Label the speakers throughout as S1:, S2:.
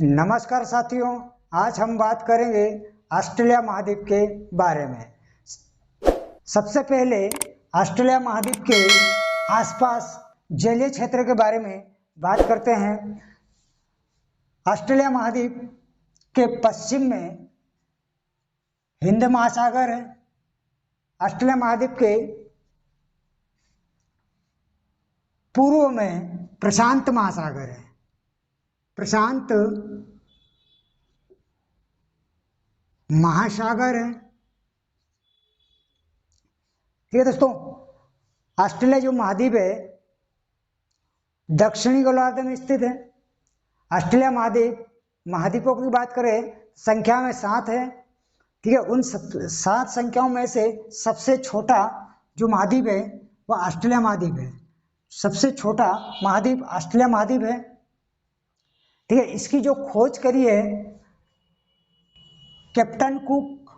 S1: नमस्कार साथियों, आज हम बात करेंगे ऑस्ट्रेलिया महाद्वीप के बारे में। सबसे पहले ऑस्ट्रेलिया महाद्वीप के आसपास जलीय क्षेत्र के बारे में बात करते हैं। ऑस्ट्रेलिया महाद्वीप के पश्चिम में हिंद महासागर है। ऑस्ट्रेलिया महाद्वीप के पूर्व में प्रशांत महासागर है। प्रशांत महासागर है। ठीक है दोस्तों, ऑस्ट्रेलिया जो महाद्वीप है दक्षिणी गोलार्ध में स्थित है। ऑस्ट्रेलिया महाद्वीप महाद्वीपों की बात करें संख्या में 7 है। ठीक है, उन 7 संख्याओं में से सबसे छोटा जो महाद्वीप है वह ऑस्ट्रेलिया महाद्वीप है। सबसे छोटा महाद्वीप ऑस्ट्रेलिया महाद्वीप है। ठीक है, इसकी जो खोज करी है कैप्टन कुक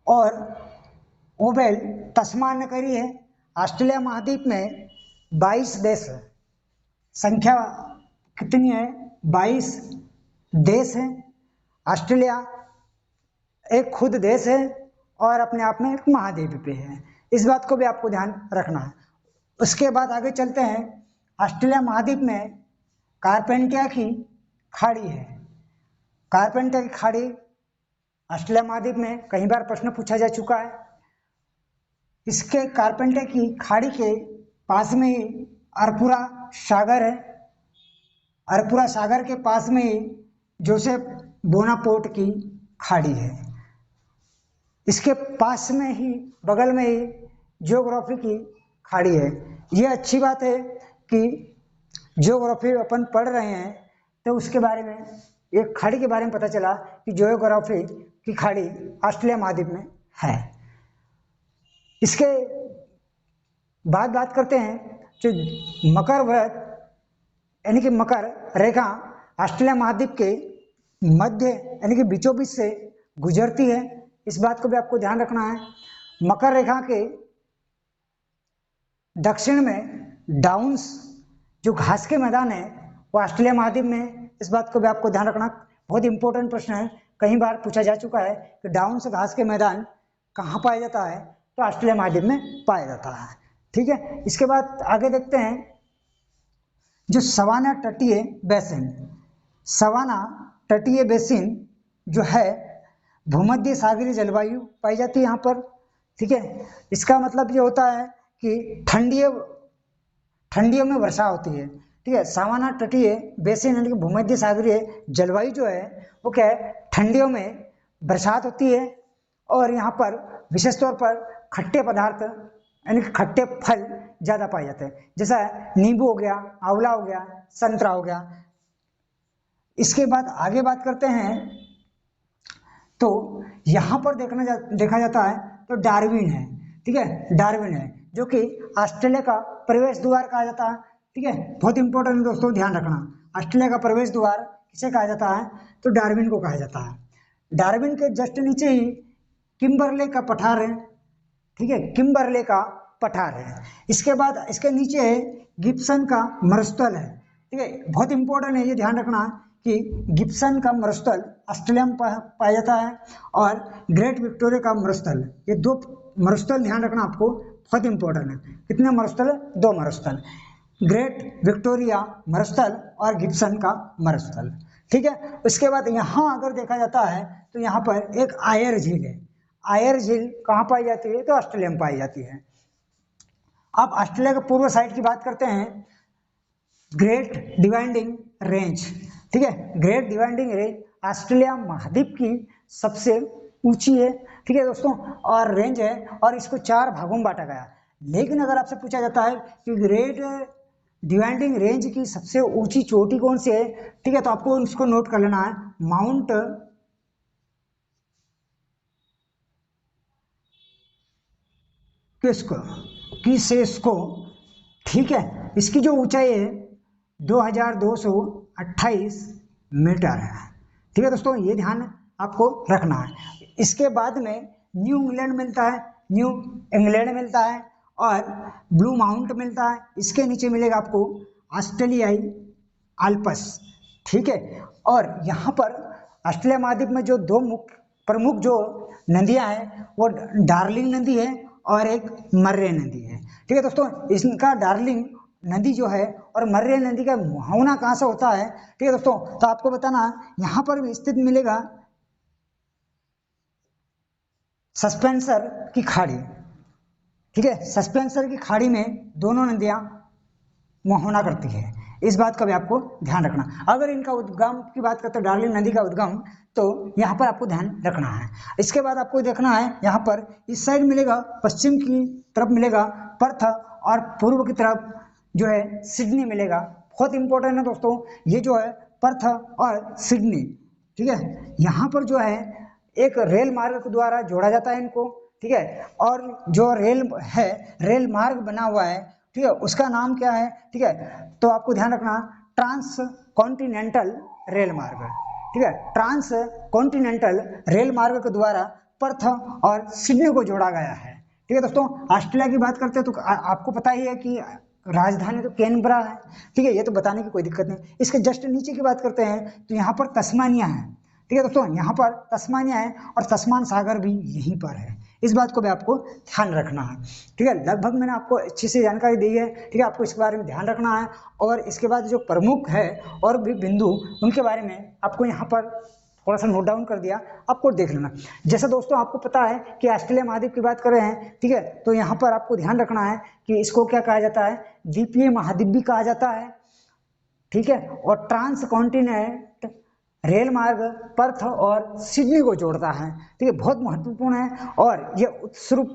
S1: और ओबेल तस्मान ने करी है। ऑस्ट्रेलिया महाद्वीप में 22 देश है। संख्या कितनी है? 22 देश है। ऑस्ट्रेलिया एक खुद देश है और अपने आप में एक महाद्वीप पे है। इस बात को भी आपको ध्यान रखना है। उसके बाद आगे चलते हैं। ऑस्ट्रेलिया महाद्वीप में कारपेंटिया की खाड़ी है। कारपेंटिया की खाड़ी ऑस्ट्रेलिया महाद्वीप में कई बार प्रश्न पूछा जा चुका है। इसके कारपेंटिया की खाड़ी के पास में ही अरपुरा सागर है। अरपुरा सागर के पास में ही जोसेफ बोनापोर्ट की खाड़ी है। इसके पास में ही बगल में ही जियोग्राफी की खाड़ी है। यह अच्छी बात है कि जियोग्राफी अपन पढ़ रहे हैं तो उसके बारे में एक खाड़ी के बारे में पता चला कि जियोग्राफी की खाड़ी ऑस्ट्रेलिया महाद्वीप में है। इसके बाद बात करते हैं जो मकर व्रत यानी कि मकर रेखा ऑस्ट्रेलिया महाद्वीप के मध्य यानी कि बीचों बीच से गुजरती है। इस बात को भी आपको ध्यान रखना है। मकर रेखा के दक्षिण में डाउन्स जो घास के मैदान है वो ऑस्ट्रेलिया महाद्वीप में। इस बात को भी आपको ध्यान रखना, बहुत इंपॉर्टेंट प्रश्न है, कई बार पूछा जा चुका है कि डाउन्स घास के मैदान कहाँ पाया जाता है, तो ऑस्ट्रेलिया महाद्वीप में पाया जाता है। ठीक है, इसके बाद आगे देखते हैं जो सवाना तटीय बेसिन। सवाना तटीय बेसिन जो है भूमध्य सागरीय जलवायु पाई जाती है यहाँ पर। ठीक है, इसका मतलब ये होता है कि ठंडियों में वर्षा होती है। ठीक है, सावाना तटीय बेसिन यानी कि भूमध्य सागरीय जलवायु जो है वो क्या है, ठंडियों में बरसात होती है और यहाँ पर विशेष तौर पर खट्टे पदार्थ यानी कि खट्टे फल ज़्यादा पाए जाते हैं, जैसा नींबू हो गया, आंवला हो गया, संतरा हो गया। इसके बाद आगे बात करते हैं तो यहाँ पर देखा जाता है तो डार्विन है। ठीक है, डार्विन है जो कि ऑस्ट्रेलिया का प्रवेश द्वार कहा जाता है। ठीक है, बहुत इंपॉर्टेंट दोस्तों, ध्यान रखना। ऑस्ट्रेलिया का प्रवेश द्वार किसे कहा जाता है? तो डार्विन को कहा जाता है। डार्विन के जस्ट नीचे ही किम्बरले का पठार है। ठीक है, किम्बरले का पठार है। इसके बाद इसके नीचे है गिब्सन का मरुस्थल है। ठीक है, बहुत इंपॉर्टेंट है, ये ध्यान रखना कि गिब्सन का मरुस्थल ऑस्ट्रेलिया में पाया जाता है और ग्रेट विक्टोरिया का मरुस्थल, ये 2 मरुस्थल ध्यान रखना आपको, बहुत इंपॉर्टेंट है। कितने मरुस्थल? 2 मरुस्थल, ग्रेट विक्टोरिया मरुस्थल और गिब्सन का मरुस्थल। ठीक है, उसके बाद यहाँ अगर देखा जाता है तो यहाँ पर एक आयर झील है। आयर झील कहाँ पाई जाती है? तो ऑस्ट्रेलिया में पाई जाती है। अब ऑस्ट्रेलिया के पूर्व साइड की बात करते हैं, ग्रेट डिवाइडिंग रेंज। ठीक है, ग्रेट डिवाइडिंग रेंज ऑस्ट्रेलिया महाद्वीप की सबसे ऊंची है। ठीक है दोस्तों, और रेंज है और इसको 4 भागों में बांटा गया। लेकिन अगर आपसे पूछा जाता है कि ग्रेट डिवाइडिंग रेंज की सबसे ऊंची चोटी कौन सी है, ठीक है, तो आपको इसको नोट कर लेना है, माउंट किसेस्को। ठीक है, इसकी जो ऊंचाई है 2228 मीटर है। ठीक है दोस्तों, ये ध्यान आपको रखना है। इसके बाद में न्यू इंग्लैंड मिलता है, न्यू इंग्लैंड मिलता है और ब्लू माउंट मिलता है। इसके नीचे मिलेगा आपको ऑस्ट्रेलियाई आल्प्स। ठीक है। और यहाँ पर ऑस्ट्रेलिया महाद्वीप में जो दो प्रमुख जो नदियाँ हैं वो डार्लिंग नदी है और एक मर्रे नदी है। ठीक है दोस्तों, इसका डार्लिंग नदी जो है और मर्रे नदी का मुहावना कहाँ से होता है, ठीक है दोस्तों, तो आपको बताना यहाँ पर भी स्थित मिलेगा सस्पेंसर की खाड़ी। ठीक है, सस्पेंसर की खाड़ी में दोनों नदियाँ मुहावना करती है, इस बात का भी आपको ध्यान रखना। अगर इनका उद्गम की बात करते हैं, डार्लिंग नदी का उद्गम, तो यहाँ पर आपको ध्यान रखना है। इसके बाद आपको देखना है यहाँ पर इस साइड मिलेगा, पश्चिम की तरफ मिलेगा पर्थ और पूर्व की तरफ जो है सिडनी मिलेगा। बहुत इंपॉर्टेंट है दोस्तों ये जो है पर्थ और सिडनी। ठीक है, यहाँ पर जो है एक रेल मार्ग के द्वारा जोड़ा जाता है इनको। ठीक है, और जो रेल मार्ग बना हुआ है, ठीक है, उसका नाम क्या है, ठीक है, तो आपको ध्यान रखना ट्रांस कॉन्टिनेंटल रेल मार्ग। ठीक है, ट्रांस कॉन्टिनेंटल रेल मार्ग के द्वारा पर्थ और सिडनी को जोड़ा गया है। ठीक है दोस्तों, ऑस्ट्रेलिया की बात करते हैं तो आपको पता ही है कि राजधानी तो कैनबरा है। ठीक है, ये तो बताने की कोई दिक्कत नहीं। इसके जस्ट नीचे की बात करते हैं तो यहाँ पर तस्मानिया है। ठीक है दोस्तों, यहाँ पर तस्मानिया है और तस्मान सागर भी यहीं पर है, इस बात को भी आपको ध्यान रखना है। ठीक है, लगभग मैंने आपको अच्छी सी जानकारी दी है। ठीक है, आपको इसके बारे में ध्यान रखना है। और इसके बाद जो प्रमुख है और भी बिंदु, उनके बारे में आपको यहाँ पर थोड़ा सा नोट डाउन कर दिया, आपको देख लेना। जैसे दोस्तों आपको पता है कि ऑस्ट्रेलिया महाद्वीप की बात कर रहे हैं, ठीक है, तो यहाँ पर आपको ध्यान रखना है कि इसको क्या कहा जाता है, द्वीपीय महाद्वीप भी कहा जाता है। ठीक है, और ट्रांस कॉन्टिनेंट रेल मार्ग पर्थ और सिडनी को जोड़ता है। ठीक है, बहुत महत्वपूर्ण है। और ये उत्सर्ग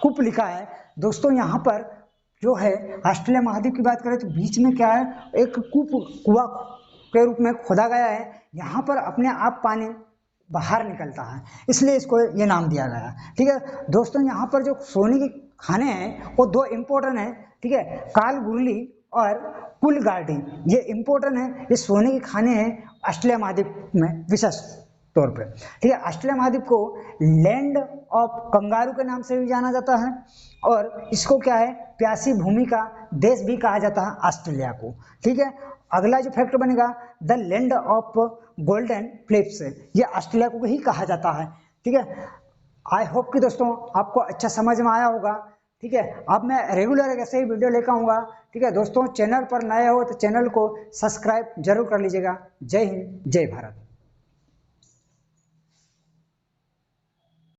S1: कूप लिखा है दोस्तों। यहाँ पर जो है ऑस्ट्रेलिया महाद्वीप की बात करें तो बीच में क्या है, एक कुआं के रूप में खोदा गया है। यहाँ पर अपने आप पानी बाहर निकलता है, इसलिए इसको ये नाम दिया गया। ठीक है दोस्तों, यहाँ पर जो सोने के खाने हैं वो दो इम्पोर्टेंट हैं। ठीक है, कालगुरली और कुलगार्डी, ये इम्पोर्टेंट है, ये सोने के खाने हैं ऑस्ट्रेलिया महाद्वीप में विशेष तौर पे। ठीक है, ऑस्ट्रेलिया महाद्वीप को लैंड ऑफ कंगारू के नाम से भी जाना जाता है और इसको क्या है, प्यासी भूमि का देश भी कहा जाता है ऑस्ट्रेलिया को। ठीक है, अगला जो फैक्टर बनेगा the land of golden flips, ये ऑस्ट्रेलिया को ही कहा जाता है। ठीक है, आई होप कि दोस्तों आपको अच्छा समझ में आया होगा। ठीक है, अब मैं रेगुलर ऐसे ही वीडियो लेकर आऊँगा। ठीक है दोस्तों, चैनल पर नए हो तो चैनल को सब्सक्राइब जरूर कर लीजिएगा। जय हिंद, जय भारत।